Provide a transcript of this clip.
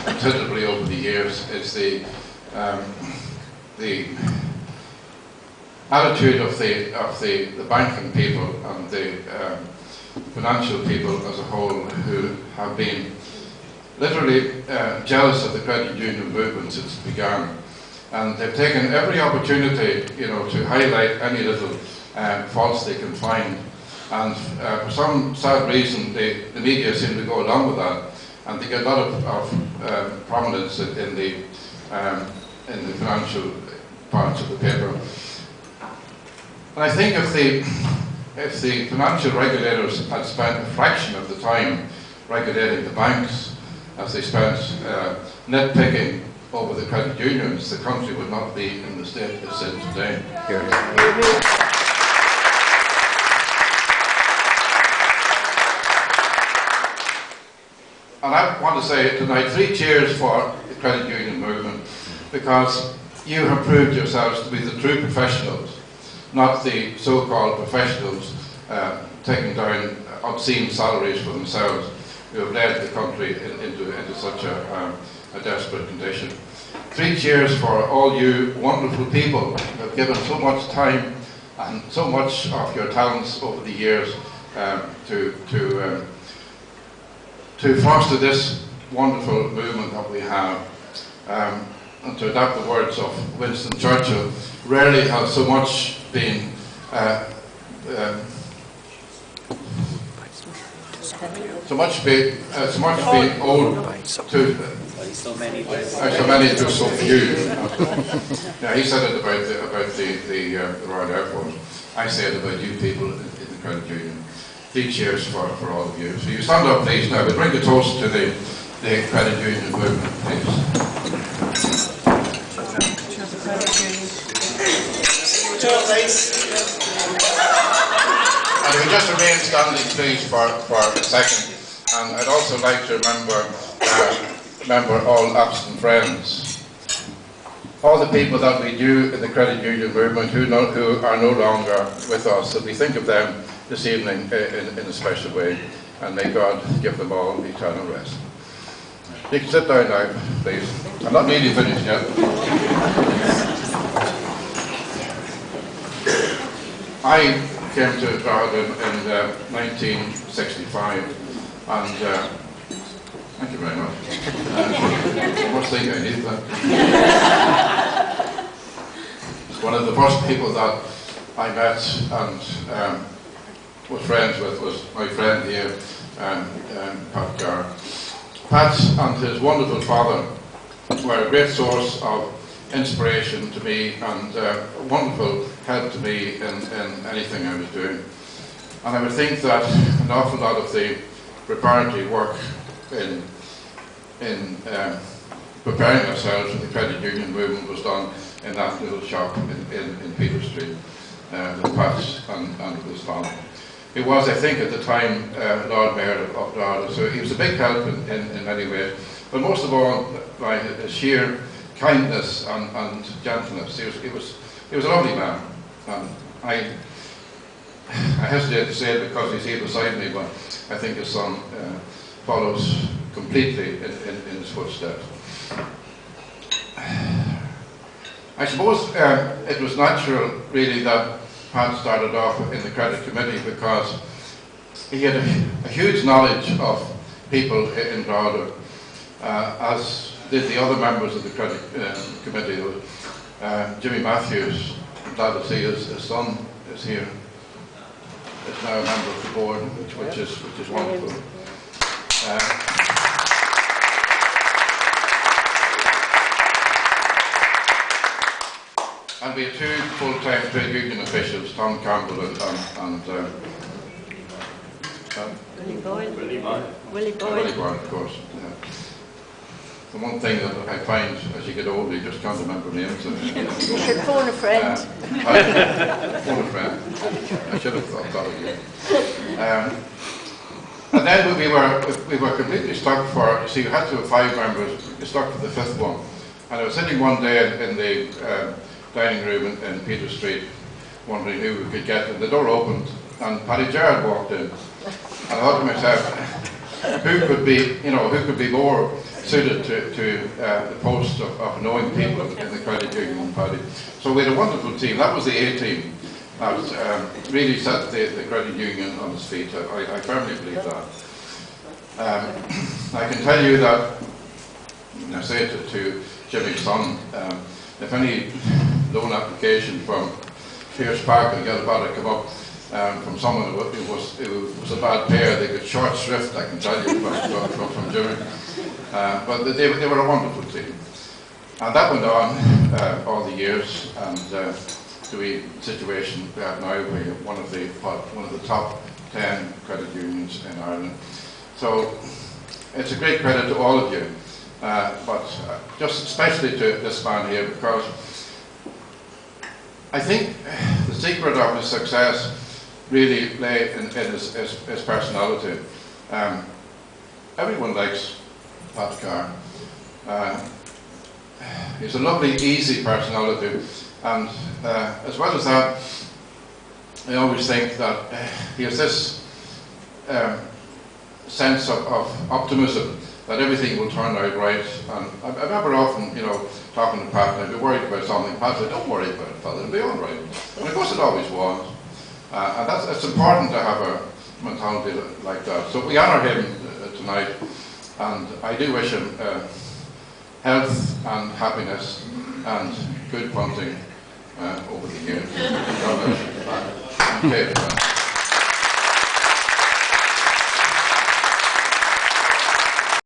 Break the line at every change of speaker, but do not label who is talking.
considerably over the years is the attitude of the banking people and the financial people as a whole, who have been literally jealous of the credit union movement since it began. And they've taken every opportunity, to highlight any little faults they can find. And for some sad reason, the media seem to go along with that, and they get a lot of prominence in the financial parts of the paper. And I think if the financial regulators had spent a fraction of the time regulating the banks as they spent nitpicking over the credit unions, the country would not be in the state it's in today. And I want to say tonight, 3 cheers for the credit union movement, because you have proved yourselves to be the true professionals, not the so-called professionals taking down obscene salaries for themselves, who have led the country into such a desperate condition. 3 cheers for all you wonderful people who have given so much time and so much of your talents over the years to foster this wonderful movement that we have. And to adapt the words of Winston Churchill, rarely has so much been owed to so many to so few. Yeah, he said it about the Royal Air Force. I say it about you people in the credit union. 3 cheers for all of you. So you stand up, please. Now we bring a toast to the credit union movement, please. And if we just remain standing, please, for a second. And I'd also like to remember all absent friends. All the people that we knew in the credit union movement who are no longer with us, that we think of them this evening in a special way, and may God give them all eternal rest. You can sit down now, please. I'm not nearly finished yet. I came to Drogheda in 1965, and thank you very much. First thing I need that. One of the first people that I met and was friends with was my friend here, Pat Carr. Pat and his wonderful father were a great source of inspiration to me and a wonderful help to me in anything I was doing. And I would think that an awful lot of the preparatory work in preparing ourselves for the credit union movement was done in that little shop in Peter Street with Pat and his father. He was, I think, at the time Lord Mayor of Drogheda, so he was a big help in many ways, but most of all by his sheer kindness and gentleness. He was a lovely man. I hesitate to say it because he's here beside me, but I think his son follows completely in his footsteps. I suppose it was natural, really, that Pat started off in the credit committee because he had a huge knowledge of people in Drogheda, as did the other members of the credit committee. Jimmy Matthews, I'm glad to see his son is here. Is now a member of the board, which is wonderful. And we have 2 full-time trade union officials, Tom Campbell and Willie Boyle, of course. The one thing that I find as you get older, you just can't remember names.
You should phone a friend.
Phone a friend. I should have thought that of you. And then we were completely stuck for. You see, you had to have 5 members. You're stuck for the 5th one. And I was sitting one day in the dining room in Peter Street, wondering who we could get, and the door opened, and Paddy Gerard walked in. And I thought to myself, who could be more suited to the post of knowing people in the credit union party. So we had a wonderful team. That was the A team that really set the credit union on its feet. I firmly believe that. I can tell you that, and I say it to Jimmy's son, if any loan application from Pierce Park and get about to come up from someone who was a bad payer, they got short shrift, I can tell you, from Jimmy. But they were a wonderful team. And that went on all the years, and to the situation we have now, we're one of the top 10 credit unions in Ireland. So it's a great credit to all of you, but just especially to this man here, because I think the secret of his success really lay in his personality. Everyone likes Pat Carr. He's a lovely, easy personality, and as well as that, I always think that he has this sense of optimism that everything will turn out right. And I remember often, talking to Pat, and I'd be worried about something. Pat said, "Don't worry about it, Father, it'll be all right." And of course it always was. And it's important to have a mentality like that. So we honour him tonight, and I do wish him health and happiness and good punting over the years. God bless you. Okay.